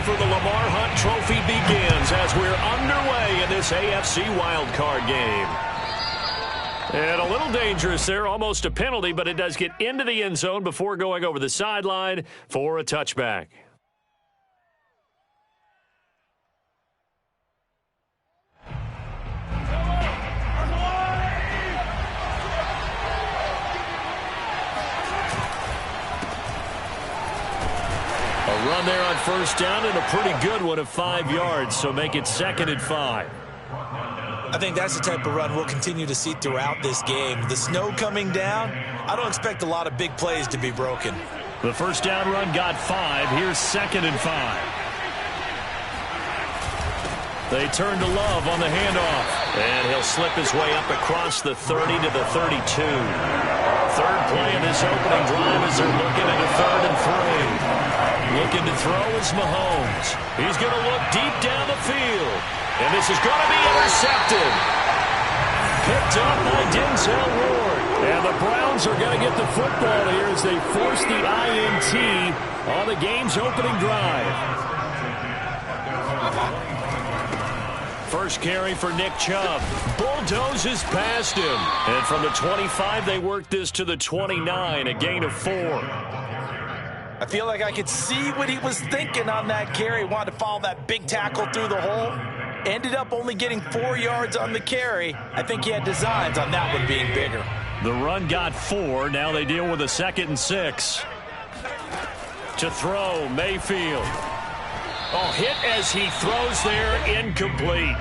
for the Lamar Hunt Trophy begins as we're underway in this AFC wildcard game. And a little dangerous there, almost a penalty, but it does get into the end zone before going over the sideline for a touchback. A run there on first down and a pretty good one of 5 yards, so make it 2nd and 5. I think that's the type of run we'll continue to see throughout this game. The snow coming down, I don't expect a lot of big plays to be broken. The first down run got 5. Here's 2nd and 5. They turn to Love on the handoff. And he'll slip his way up across the 30 to the 32. Third play of this opening drive as they're looking at a 3rd and 3. Looking to throw is Mahomes. He's going to look deep down the field. And this is going to be intercepted. Picked up by Denzel Ward. And the Browns are going to get the football here as they force the INT on the game's opening drive. First carry for Nick Chubb. Bulldozes past him. And from the 25, they work this to the 29, a gain of 4. I feel like I could see what he was thinking on that carry. Wanted to follow that big tackle through the hole. Ended up only getting 4 yards on the carry. I think he had designs on that one being bigger. The run got 4. Now they deal with a 2nd and 6. To throw, Mayfield. Oh, hit as he throws there, incomplete.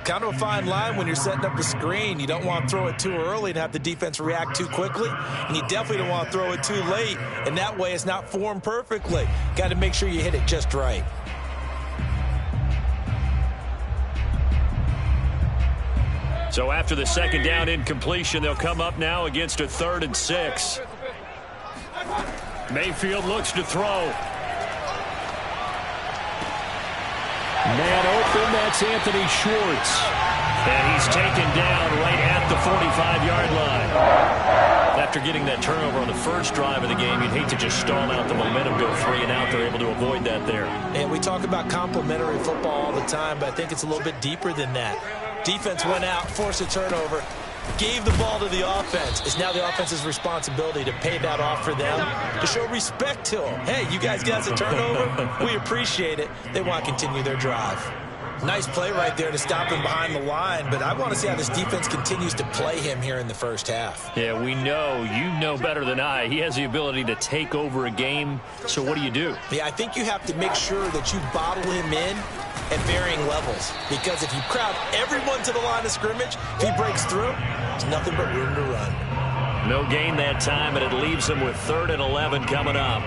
Kind of a fine line when you're setting up a screen. You don't want to throw it too early and have the defense react too quickly. And you definitely don't want to throw it too late. And that way it's not formed perfectly. Got to make sure you hit it just right. So after the 2nd down incompletion, they'll come up now against a 3rd and 6. Mayfield looks to throw. Man open, that's Anthony Schwartz. And he's taken down right at the 45-yard line. After getting that turnover on the first drive of the game, you'd hate to just stall out the momentum, go 3 and out. They're able to avoid that there. And we talk about complementary football all the time, but I think it's a little bit deeper than that. Defense went out, forced a turnover, gave the ball to the offense. It's now the offense's responsibility to pay that off for them, to show respect to them. Hey, you guys got a turnover? We appreciate it. They want to continue their drive. Nice play right there to stop him behind the line, but I want to see how this defense continues to play him here in the first half. Yeah, we know. You know better than I. He has the ability to take over a game, so what do you do? Yeah, I think you have to make sure that you bottle him in at varying levels, because if you crowd everyone to the line of scrimmage, if he breaks through, there's nothing but room to run. No gain that time, and it leaves him with 3rd and 11 coming up.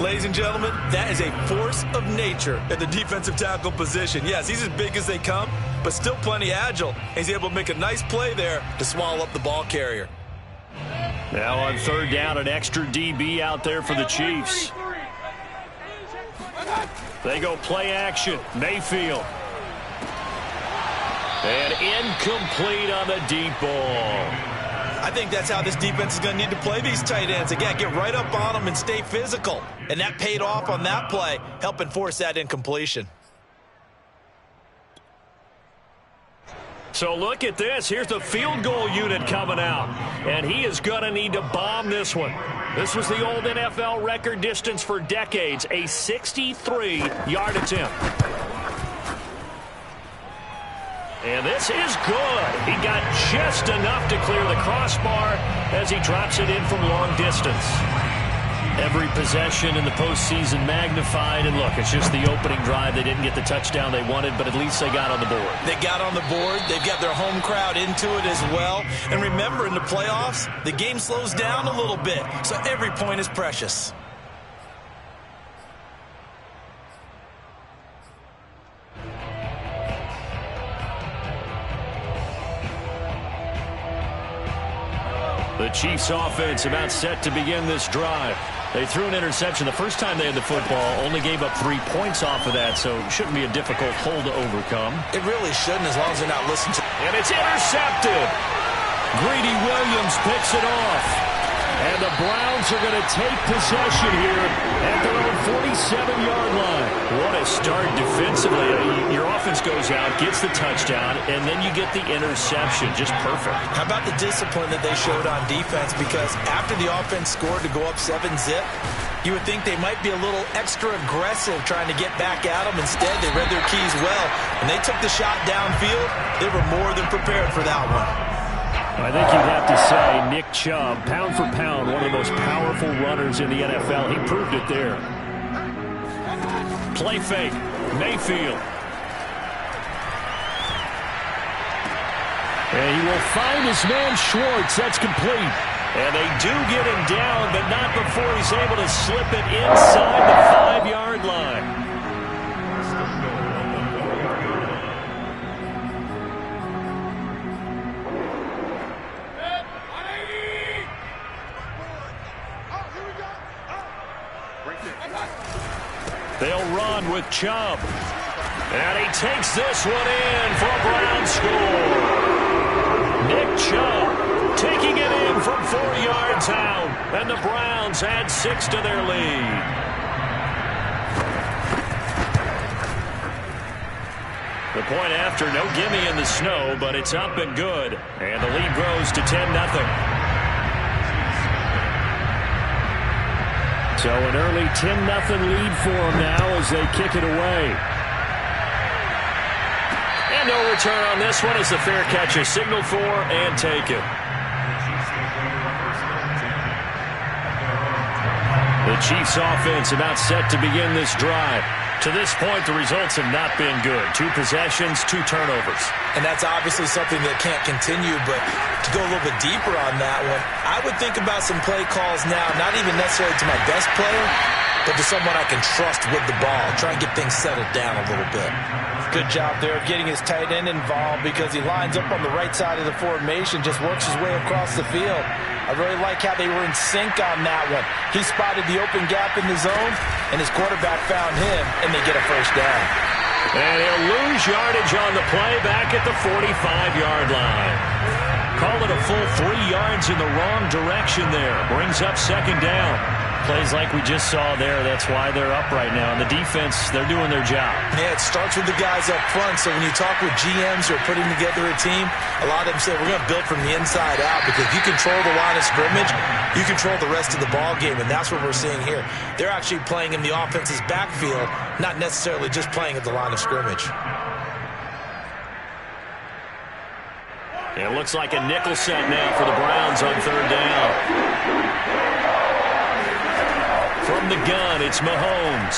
Ladies and gentlemen, that is a force of nature at the defensive tackle position. Yes, he's as big as they come, but still plenty agile. He's able to make a nice play there to swallow up the ball carrier. Now on 3rd down, an extra DB out there for the Chiefs. They go play action. Mayfield. And incomplete on the deep ball. I think that's how this defense is going to need to play these tight ends. Again, get right up on them and stay physical. And that paid off on that play, helping force that incompletion. So look at this. Here's the field goal unit coming out. And he is going to need to bomb this one. This was the old NFL record distance for decades, a 63-yard attempt. And this is good. He got just enough to clear the crossbar as he drops it in from long distance. Every possession in the postseason magnified. And look, it's just the opening drive. They didn't get the touchdown they wanted, but at least they got on the board. They got on the board. They've got their home crowd into it as well. And remember, in the playoffs, the game slows down a little bit. So every point is precious. The Chiefs offense about set to begin this drive. They threw an interception the first time they had the football, only gave up 3 points off of that, so it shouldn't be a difficult hole to overcome. It really shouldn't, as long as they're not listening to. And it's intercepted. Greedy Williams picks it off. And the Browns are going to take possession here at their own 47-yard line. What a start defensively. Your offense goes out, gets the touchdown, and then you get the interception. Just perfect. How about the discipline that they showed on defense? Because after the offense scored to go up 7-zip, you would think they might be a little extra aggressive trying to get back at them. Instead, they read their keys well, and they took the shot downfield. They were more than prepared for that one. I think you'd have to say Nick Chubb, pound for pound, one of the most powerful runners in the NFL. He proved it there. Play fake. Mayfield. And he will find his man Schwartz. That's complete. And they do get him down, but not before he's able to slip it inside the 5-yard line. They'll run with Chubb. And he takes this one in for a Brown score. Nick Chubb taking it in from 4 yards out. And the Browns add 6 to their lead. The point after, no gimme in the snow, but it's up and good. And the lead grows to 10-0. So an early 10-0 lead for them now as they kick it away. And no return on this one as the fair catch is signaled for and taken. The Chiefs offense about set to begin this drive. To this point, the results have not been good. 2 possessions, 2 turnovers. And that's obviously something that can't continue, but to go a little bit deeper on that one, I would think about some play calls now, not even necessarily to my best player, but to someone I can trust with the ball. Try and get things settled down a little bit. Good job there of getting his tight end involved because he lines up on the right side of the formation, just works his way across the field. I really like how they were in sync on that one. He spotted the open gap in the zone, and his quarterback found him, and they get a first down. And he'll lose yardage on the play back at the 45-yard line. Call it a full 3 yards in the wrong direction there. Brings up second down. Plays like we just saw there. That's why they're up right now. And the defense, they're doing their job. Yeah, it starts with the guys up front. So when you talk with GMs who are putting together a team, a lot of them say we're going to build from the inside out because if you control the line of scrimmage, you control the rest of the ball game. And that's what we're seeing here. They're actually playing in the offense's backfield, not necessarily just playing at the line of scrimmage. It looks like a nickel set now for the Browns on third down. From the gun, it's Mahomes.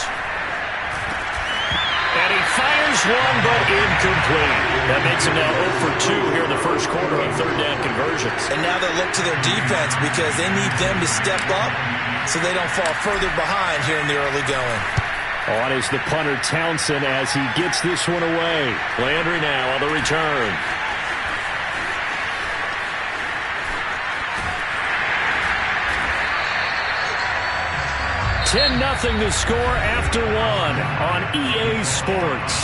And he fires one, but incomplete. That makes him now 0 for 2 here in the first quarter on third down conversions. And now they look to their defense because they need them to step up so they don't fall further behind here in the early going. On is the punter Townsend as he gets this one away. Landry now on the return. 10-0 the score after 1 on EA Sports.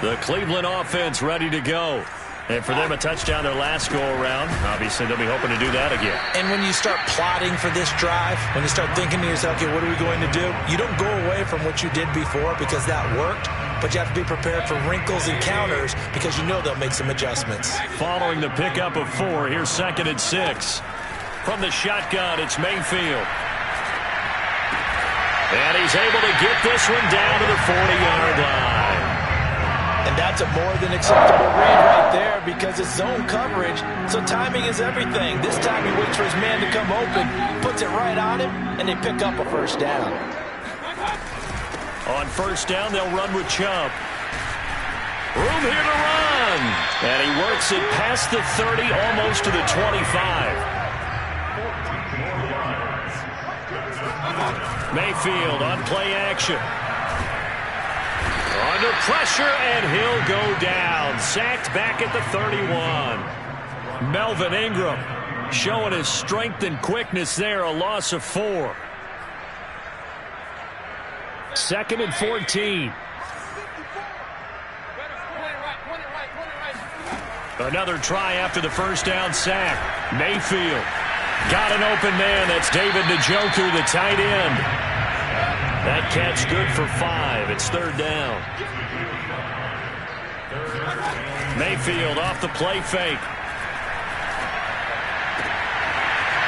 The Cleveland offense ready to go. And for them, a touchdown their last go-around. Obviously, they'll be hoping to do that again. And when you start plotting for this drive, when you start thinking to yourself, okay, what are we going to do? You don't go away from what you did before because that worked. But you have to be prepared for wrinkles and counters because you know they'll make some adjustments. Following the pickup of 4, here's 2nd and 6. From the shotgun, it's Mayfield. And he's able to get this one down to the 40-yard line. And that's a more than acceptable read right there because it's zone coverage, so timing is everything. This time he waits for his man to come open, puts it right on him, and they pick up a first down. On first down, they'll run with Chubb. Room here to run. And he works it past the 30, almost to the 25. Mayfield on play action. Under pressure, and he'll go down. Sacked back at the 31. Melvin Ingram showing his strength and quickness there, a loss of 4. 2nd and 14. Another try after the first down sack. Mayfield got an open man. That's David Njoku, the tight end. That catch good for 5. It's third down. Mayfield off the play fake.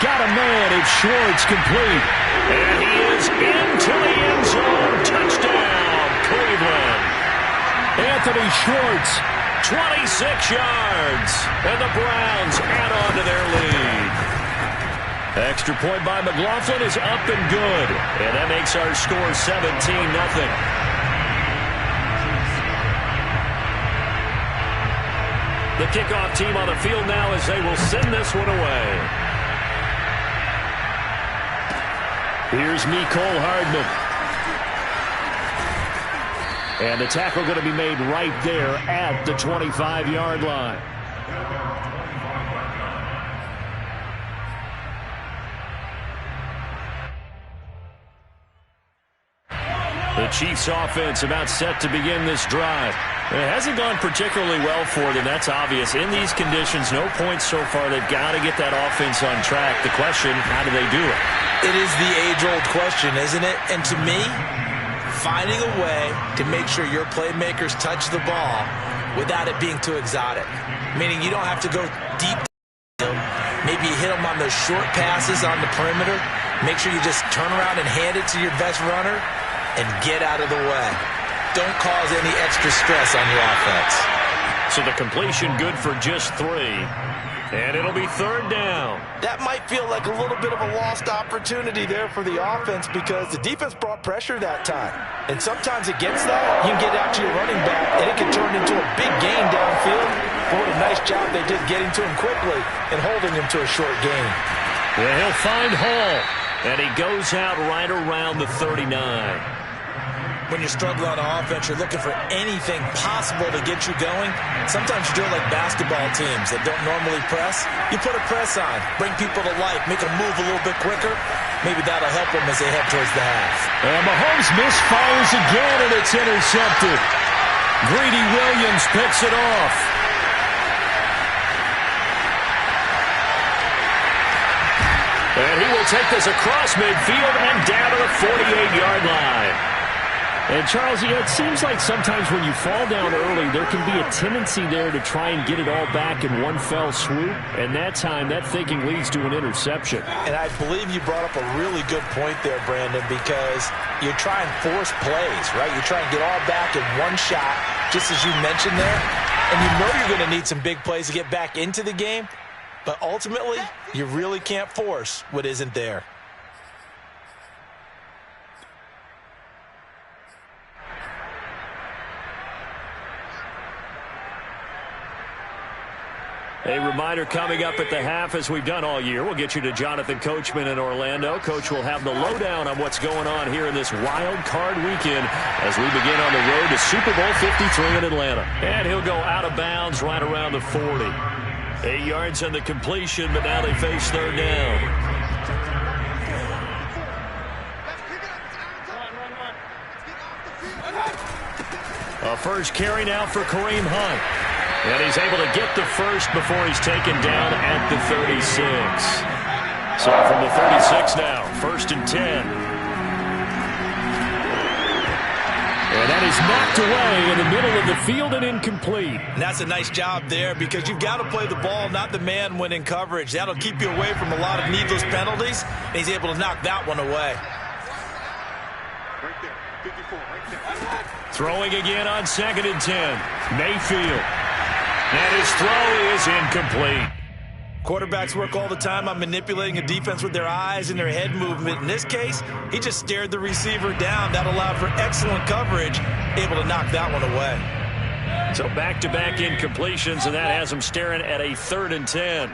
Got a man. It's Schwartz, complete. And he is into the end zone. Touchdown, Cleveland. Anthony Schwartz, 26 yards. And the Browns add on to their lead. Extra point by McLaughlin is up and good. And that makes our score 17-0. The kickoff team on the field now as they will send this one away. Here's Mecole Hardman. And the tackle going to be made right there at the 25-yard line. The Chiefs offense about set to begin this drive. It hasn't gone particularly well for them. That's obvious. In these conditions, no points so far. They've got to get that offense on track. The question, how do they do it? It is the age-old question, isn't it? And to me, finding a way to make sure your playmakers touch the ball without it being too exotic. Meaning you don't have to go deep. Maybe you hit them on those short passes on the perimeter. Make sure you just turn around and hand it to your best runner and get out of the way. Don't cause any extra stress on your offense. So the completion good for just 3. And it'll be third down. That might feel like a little bit of a lost opportunity there for the offense because the defense brought pressure that time. And sometimes against that, you can get out to your running back, and it can turn into a big gain downfield. But what a nice job they did getting to him quickly and holding him to a short gain. Yeah, he'll find Hall. And he goes out right around the 39. When you're struggling on offense, you're looking for anything possible to get you going. Sometimes you do it like basketball teams that don't normally press. You put a press on, bring people to life, make them move a little bit quicker. Maybe that'll help them as they head towards the half. And Mahomes misfires again, and it's intercepted. Greedy Williams picks it off. And he will take this across midfield and down to the 48-yard line. And, Charles, it seems like sometimes when you fall down early, there can be a tendency there to try and get it all back in one fell swoop. And that time, that thinking leads to an interception. And I believe you brought up a really good point there, Brandon, because you try and force plays, right? You try and get all back in one shot, just as you mentioned there. And you know you're going to need some big plays to get back into the game. But ultimately, you really can't force what isn't there. A reminder coming up at the half, as we've done all year. We'll get you to Jonathan Coachman in Orlando. Coach will have the lowdown on what's going on here in this wild card weekend as we begin on the road to Super Bowl 53 in Atlanta. And he'll go out of bounds right around the 40. 8 yards on the completion, but now they face third down. A first carry now for Kareem Hunt. And he's able to get the first before he's taken down at the 36. So from the 36 now, 1st and 10. And that is knocked away in the middle of the field and incomplete. And that's a nice job there because you've got to play the ball, not the man when in coverage. That'll keep you away from a lot of needless penalties, and he's able to knock that one away. Right there, 54, right there. Throwing again on 2nd and 10. Mayfield. And his throw is incomplete. Quarterbacks work all the time on manipulating a defense with their eyes and their head movement. In this case, he just stared the receiver down. That allowed for excellent coverage, able to knock that one away. So back-to-back incompletions, and that has him staring at a 3rd and 10.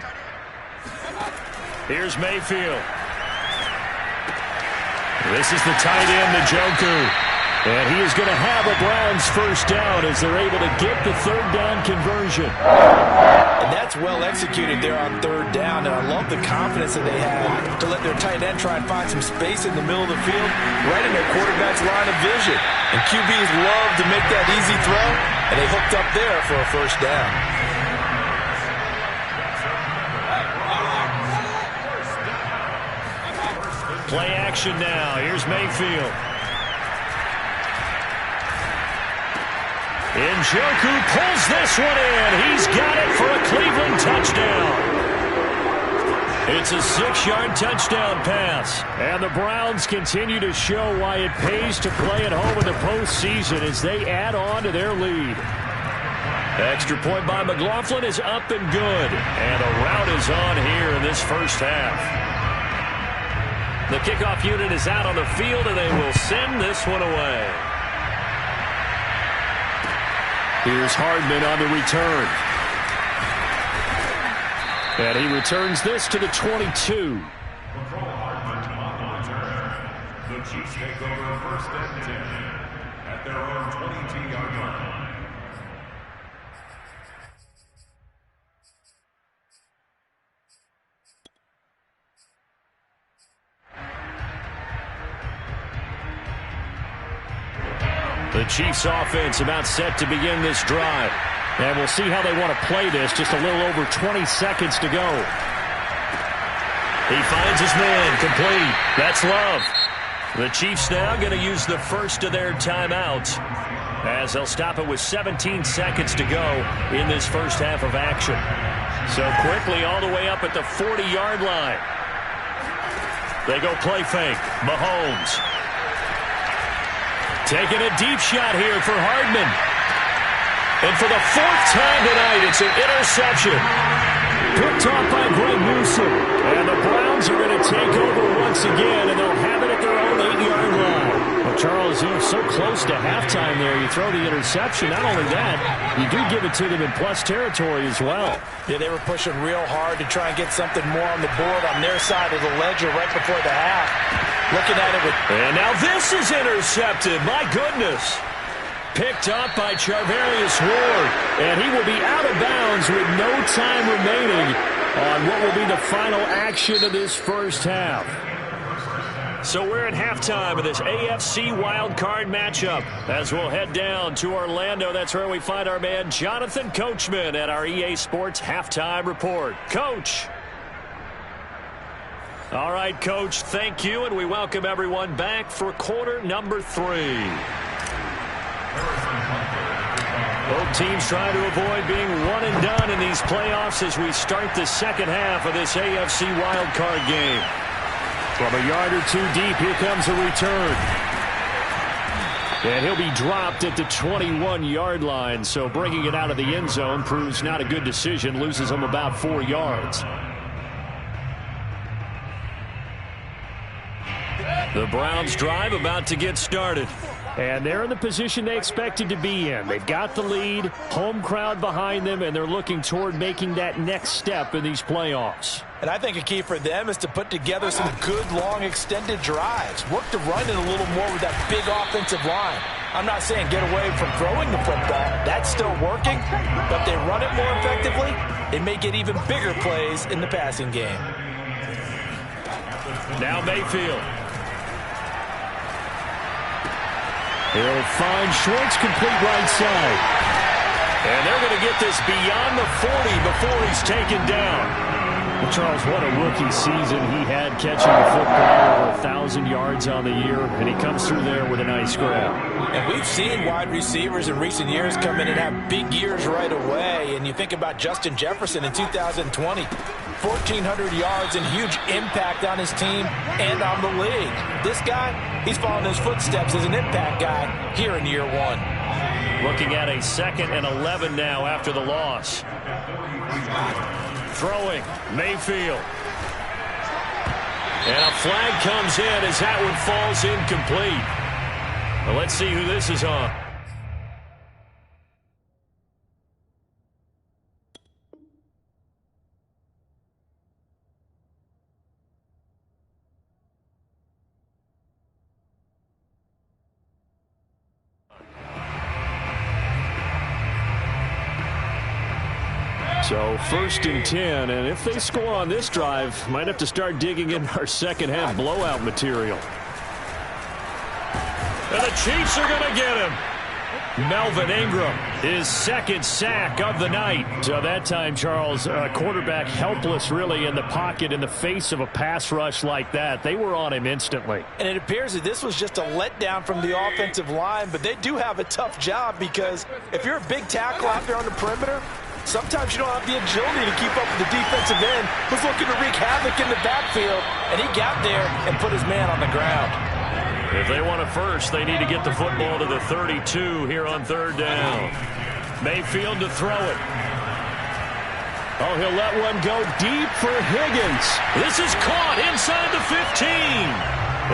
Here's Mayfield. This is the tight end, Njoku. And he is going to have a Browns first down as they're able to get the 3rd down conversion. And that's well executed there on 3rd down. And I love the confidence that they have to let their tight end try and find some space in the middle of the field, right in their quarterback's line of vision. And QBs love to make that easy throw, and they hooked up there for a first down. action now. Here's Mayfield. Njoku pulls this one in. He's got it for a Cleveland touchdown. It's a 6-yard touchdown pass. And the Browns continue to show why it pays to play at home in the postseason as they add on to their lead. Extra point by McLaughlin is up and good. And a rout is on here in this first half. The kickoff unit is out on the field, and they will send this one away. Here's Hardman on the return. And he returns this to the 22. The Chiefs take over first and 10 at their own 22-yard line. The Chiefs offense about set to begin this drive. And we'll see how they want to play this. Just a little over 20 seconds to go. He finds his man complete. That's Love. The Chiefs now going to use the first of their timeouts as they'll stop it with 17 seconds to go in this first half of action. So quickly all the way up at the 40-yard line. They go play fake. Mahomes. Taking a deep shot here for Hardman. And for the 4th time tonight, it's an interception. Picked off by Greg Newsome. And the Browns are going to take over once again, and they'll have it at their own 8-yard line. Well, Charles, you're so close to halftime there. You throw the interception. Not only that, you do give it to them in plus territory as well. Yeah, they were pushing real hard to try and get something more on the board on their side of the ledger right before the half. Looking at it with... And now this is intercepted. My goodness. Picked up by Charvarius Ward. And he will be out of bounds with no time remaining on what will be the final action of this first half. So we're at halftime of this AFC wildcard matchup as we'll head down to Orlando. That's where we find our man Jonathan Coachman at our EA Sports Halftime Report. Coach. All right, Coach, thank you, and we welcome everyone back for quarter number 3. Both teams trying to avoid being one and done in these playoffs as we start the second half of this AFC wildcard game. From a yard or two deep, here comes a return. And he'll be dropped at the 21-yard line, so bringing it out of the end zone proves not a good decision, loses him about 4 yards. The Browns drive about to get started. And they're in the position they expected to be in. They've got the lead, home crowd behind them, and they're looking toward making that next step in these playoffs. And I think a key for them is to put together some good, long, extended drives. Work to run it a little more with that big offensive line. I'm not saying get away from throwing the football. That's still working. But if they run it more effectively, they may get even bigger plays in the passing game. Now Mayfield. He'll find Schwartz complete right side. And they're going to get this beyond the 40 before he's taken down. Well, Charles, what a rookie season he had catching the football, over 1,000 yards on the year, and he comes through there with a nice grab. And we've seen wide receivers in recent years come in and have big years right away. And you think about Justin Jefferson in 2020, 1,400 yards and huge impact on his team and on the league. This guy, he's following his footsteps as an impact guy here in year 1. Looking at a 2nd and 11 now after the loss. Throwing, Mayfield. And a flag comes in as that one falls incomplete. Well, let's see who this is on. So 1st and 10, and if they score on this drive, might have to start digging in our second half blowout material. And the Chiefs are going to get him. Melvin Ingram, his second sack of the night. So that time, Charles, quarterback helpless really in the pocket in the face of a pass rush like that. They were on him instantly. And it appears that this was just a letdown from the offensive line, but they do have a tough job because if you're a big tackle out there on the perimeter, sometimes you don't have the agility to keep up with the defensive end who's looking to wreak havoc in the backfield, and he got there and put his man on the ground. If they want it first, they need to get the football to the 32 here on third down. Mayfield to throw it. Oh, he'll let one go deep for Higgins. This is caught inside the 15.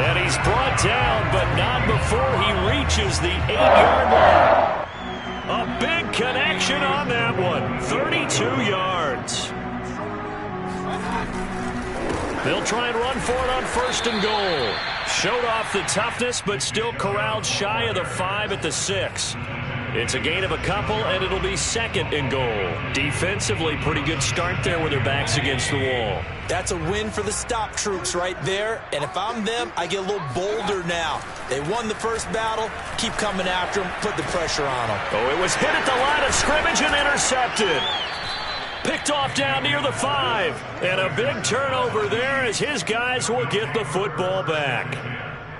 And he's brought down, but not before he reaches the 8-yard line. A big connection on that one. 32 yards. They'll try and run for it on first and goal. Showed off the toughness, but still corralled shy of the 5 at the 6. It's a gain of a couple, and it'll be second and goal. Defensively, pretty good start there with their backs against the wall. That's a win for the stop troops right there, and if I'm them, I get a little bolder now. They won the first battle, keep coming after them, put the pressure on them. Oh, it was hit at the line of scrimmage and intercepted. Picked off down near the 5. And a big turnover there as his guys will get the football back.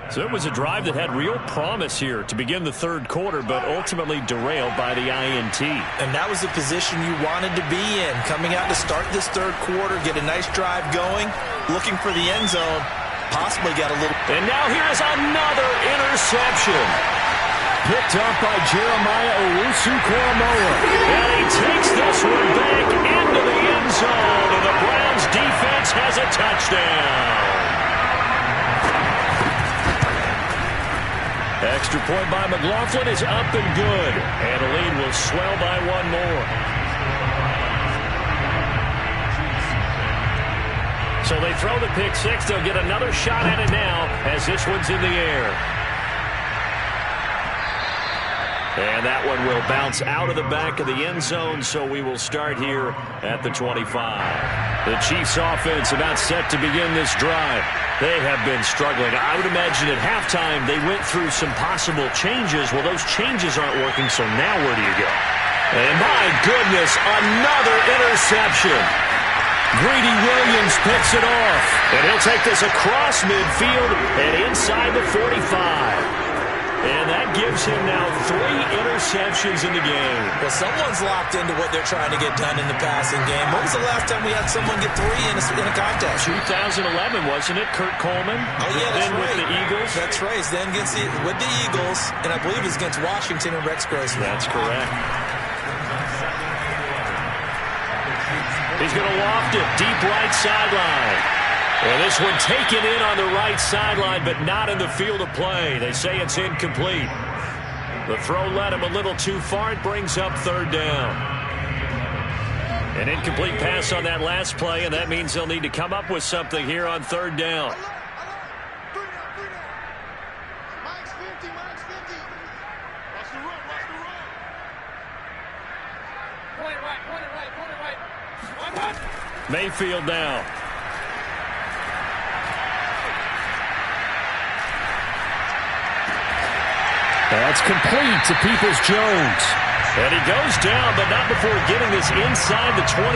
So it was a drive that had real promise here to begin the third quarter, but ultimately derailed by the INT. And that was the position you wanted to be in. Coming out to start this third quarter, get a nice drive going, looking for the end zone, possibly got a little... And now here's another interception. Picked up by Jeremiah Owusu-Koramoah. And he takes this one back into the end zone, and the Browns defense has a touchdown. Extra point by McLaughlin is up and good, and the lead will swell by one more. So they throw the pick six. They'll get another shot at it now as this one's in the air. And that one will bounce out of the back of the end zone, so we will start here at the 25. The Chiefs offense about set to begin this drive. They have been struggling. I would imagine at halftime they went through some possible changes. Well, those changes aren't working, so now where do you go? And my goodness, another interception. Greedy Williams picks it off. And he'll take this across midfield and inside the 45. And that gives him now 3 interceptions in the game. Well, someone's locked into what they're trying to get done in the passing game. When was the last time we had someone get 3 in a contest? 2011, wasn't it? Kurt Coleman. Oh, yeah, that's then right. With the Eagles. That's right. Then with the Eagles, and I believe it's against Washington and Rex Grossman. That's correct. He's going to loft it deep right sideline. And this one taken in on the right sideline, but not in the field of play. They say it's incomplete. The throw led him a little too far. It brings up third down. An incomplete pass on that last play, and that means they'll need to come up with something here on third down. Mayfield now. That's complete to Peoples-Jones. And he goes down, but not before getting this inside the 25.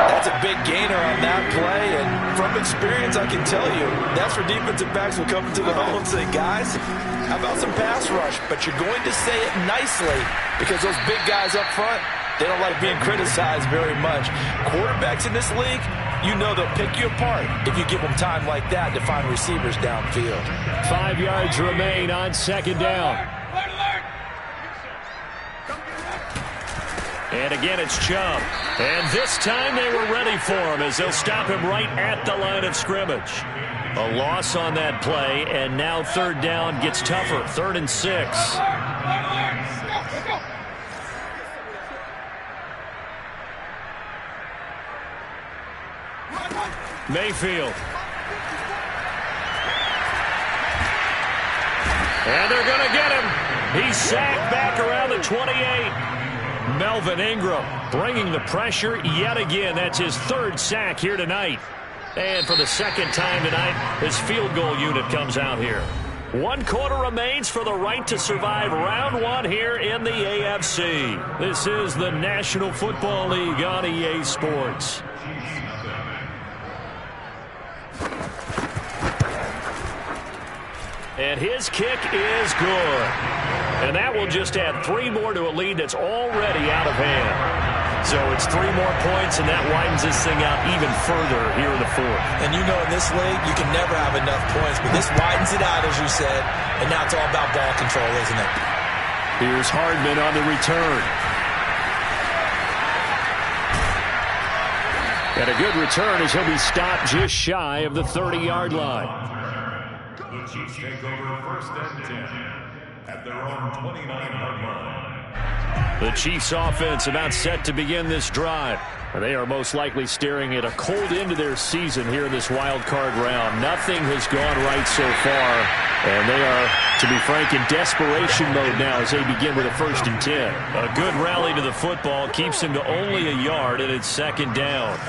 That's a big gainer on that play, and from experience, I can tell you, that's where defensive backs will come into the hole and say, guys, how about some pass rush? But you're going to say it nicely because those big guys up front, they don't like being criticized very much. Quarterbacks in this league, you know they'll pick you apart if you give them time like that to find receivers downfield. 5 yards remain on second down. And again, it's Chubb. And this time they were ready for him as they'll stop him right at the line of scrimmage. A loss on that play, and now third down gets tougher. 3rd and 6. Mayfield. And they're going to get him. He's sacked back around the 28. Melvin Ingram bringing the pressure yet again. That's his 3rd sack here tonight. And for the 2nd time tonight, his field goal unit comes out here. 1 quarter remains for the right to survive round 1 here in the AFC. This is the National Football League on EA Sports. And his kick is good. And that will just add 3 more to a lead that's already out of hand. So it's 3 more points, and that widens this thing out even further here in the 4th. And you know in this league, you can never have enough points, but this widens it out, as you said, and now it's all about ball control, isn't it? Here's Hardman on the return. And a good return as he'll be stopped just shy of the 30-yard line. The Chiefs take over 1st and 10 at their own 29-yard line. The Chiefs offense about set to begin this drive. They are most likely staring at a cold end to their season here in this wild card round. Nothing has gone right so far, and they are, to be frank, in desperation mode now as they begin with a 1st and 10. A good rally to the football keeps him to only a yard, and it's 2nd down.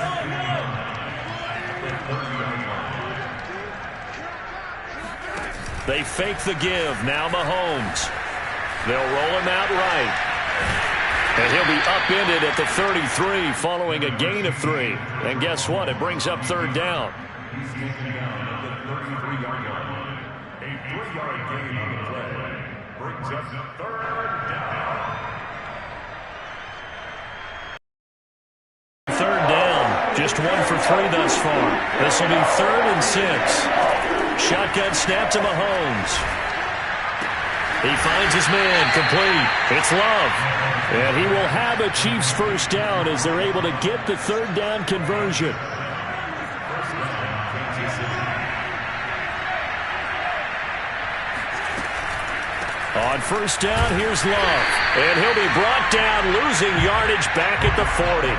They fake the give. Now Mahomes. They'll roll him out right. And he'll be upended at the 33 following a gain of 3. And guess what? It brings up 3rd down. He's taken down at the 33-yard line. A 3-yard gain on the play brings up 3rd down. 3rd down. Just 1 for 3 thus far. This will be 3rd and 6. Shotgun snap to Mahomes. He finds his man, complete. It's Love. And he will have a Chiefs 1st down as they're able to get the 3rd down conversion. On 1st down, here's Love. And he'll be brought down, losing yardage back at the 40.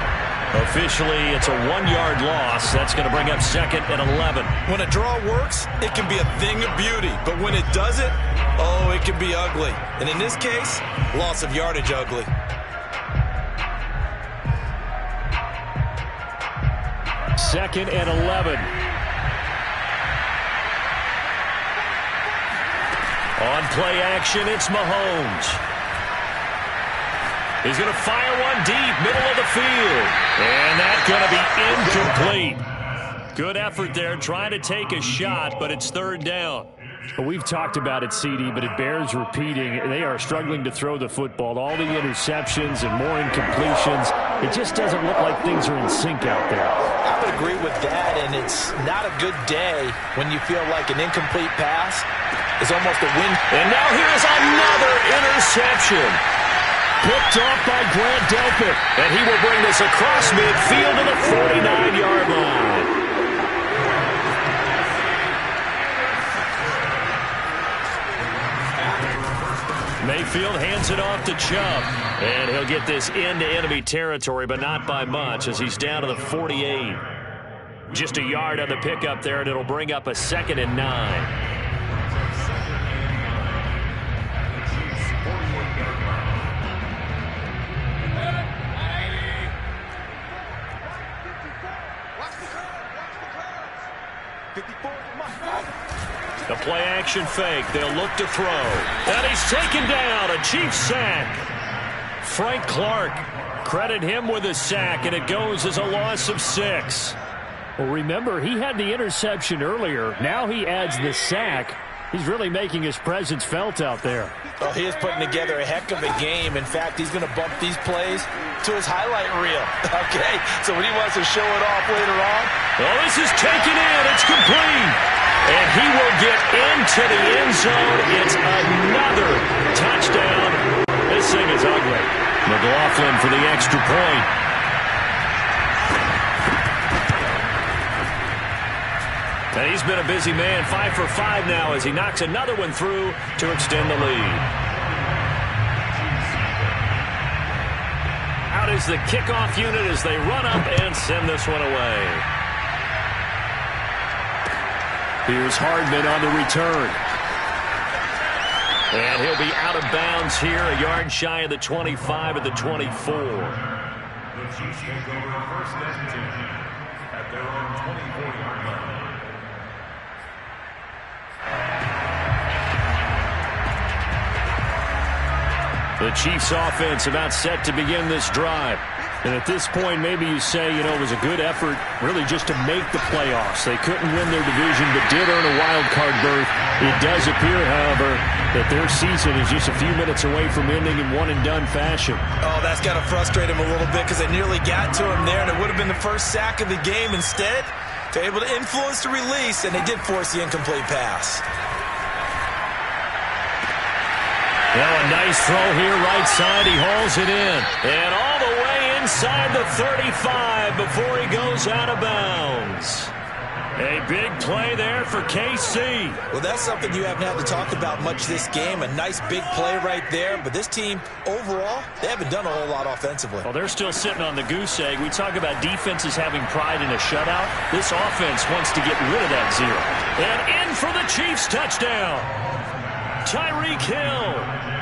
Officially, it's a 1-yard loss. That's going to bring up 2nd and 11. When a draw works, it can be a thing of beauty. But when it doesn't, oh, it can be ugly. And in this case, loss of yardage ugly. Second and 11. On play action, it's Mahomes. He's going to fire one deep, middle of the field. And that's going to be incomplete. Good effort there, trying to take a shot, but it's 3rd down. Well, we've talked about it, CD, but it bears repeating. They are struggling to throw the football. All the interceptions and more incompletions. It just doesn't look like things are in sync out there. I would agree with that, and it's not a good day when you feel like an incomplete pass is almost a win. And now here's another interception. Picked off by Grant Delpit. And he will bring this across midfield to the 49-yard line. Mayfield hands it off to Chubb. And he'll get this into enemy territory, but not by much as he's down to the 48. Just a yard on the pickup there, and it'll bring up a 2nd and 9. The play-action fake. They'll look to throw. And he's taken down. A Chiefs sack. Frank Clark. Credit him with a sack, and it goes as a loss of 6. Well, remember, he had the interception earlier. Now he adds the sack. He's really making his presence felt out there. Oh, he is putting together a heck of a game. In fact, he's going to bump these plays to his highlight reel. Okay, so when he wants to show it off later on. Oh, this is taken in. It's complete. And he will get into the end zone. It's another touchdown. This thing is ugly. McLaughlin for the extra point. And he's been a busy man, 5 for 5 now as he knocks another one through to extend the lead. Out is the kickoff unit as they run up and send this one away. Here's Hardman on the return. And he'll be out of bounds here, a yard shy of the 25 at the 24. The Chiefs take over 1st and 10 at their own 24-yard line. The Chiefs offense about set to begin this drive. And at this point, maybe you say, you know, it was a good effort really just to make the playoffs. They couldn't win their division, but did earn a wild card berth. It does appear, however, that their season is just a few minutes away from ending in one-and-done fashion. Oh, that's got to frustrate him a little bit because they nearly got to him there, and it would have been the first sack of the game. Instead, they're able to influence the release, and they did force the incomplete pass. Now a nice throw here right side. He hauls it in. And all the way inside the 35 before he goes out of bounds. A big play there for KC. Well, that's something you haven't had to talk about much this game. A nice big play right there. But this team, overall, they haven't done a whole lot offensively. Well, they're still sitting on the goose egg. We talk about defenses having pride in a shutout. This offense wants to get rid of that zero. And in for the Chiefs touchdown. Tyreek Hill,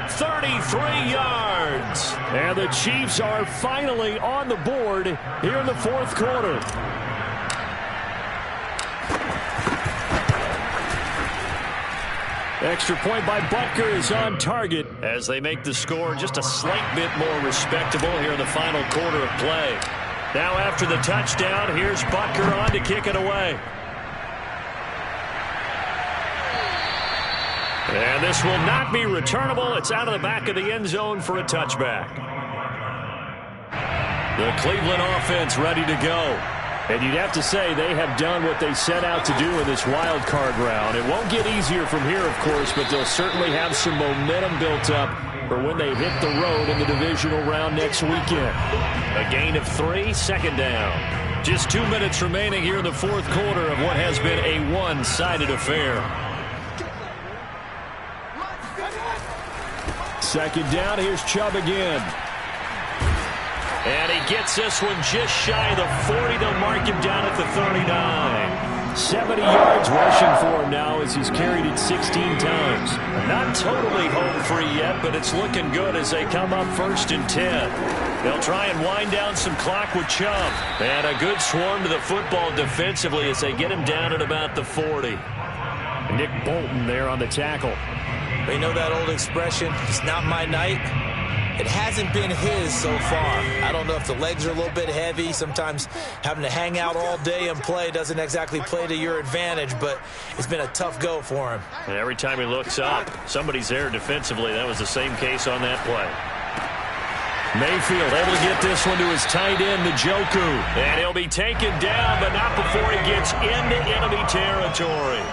33 yards. And the Chiefs are finally on the board here in the fourth quarter. Extra point by Butker is on target as they make the score just a slight bit more respectable here in the final quarter of play. Now after the touchdown, here's Butker on to kick it away. And this will not be returnable. It's out of the back of the end zone for a touchback. The Cleveland offense ready to go. And you'd have to say they have done what they set out to do in this wild card round. It won't get easier from here, of course, but they'll certainly have some momentum built up for when they hit the road in the divisional round next weekend. A gain of 3, second down. Just 2 minutes remaining here in the fourth quarter of what has been a one-sided affair. Second down, here's Chubb again. And he gets this one just shy of the 40. They'll mark him down at the 39. 70 yards rushing for him now as he's carried it 16 times. Not totally home free yet, but it's looking good as they come up 1st and 10. They'll try and wind down some clock with Chubb. And a good swarm to the football defensively as they get him down at about the 40. Nick Bolton there on the tackle. You know that old expression, it's not my night? It hasn't been his so far. I don't know if the legs are a little bit heavy. Sometimes having to hang out all day and play doesn't exactly play to your advantage, but it's been a tough go for him. And every time he looks up, somebody's there defensively. That was the same case on that play. Mayfield able to get this one to his tight end, Njoku. And he'll be taken down, but not before he gets into enemy territory.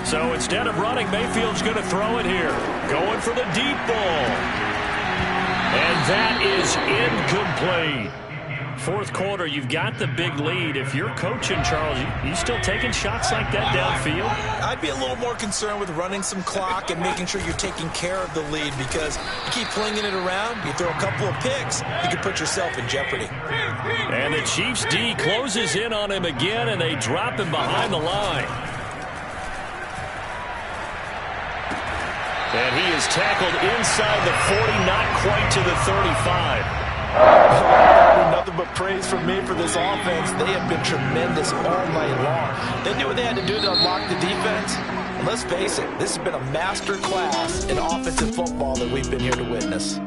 So instead of running, Mayfield's going to throw it here. Going for the deep ball. And that is incomplete. Fourth quarter, you've got the big lead. If you're coaching, Charles, you still taking shots like that downfield? I'd be a little more concerned with running some clock and making sure you're taking care of the lead, because you keep flinging it around, you throw a couple of picks, you could put yourself in jeopardy. And the Chiefs D closes in on him again, and they drop him behind the line. And he is tackled inside the 40, not quite to the 35. Nothing but praise from me for this offense. They have been tremendous all night long. They knew what they had to do to unlock the defense. And let's face it, this has been a master class in offensive football that we've been here to witness.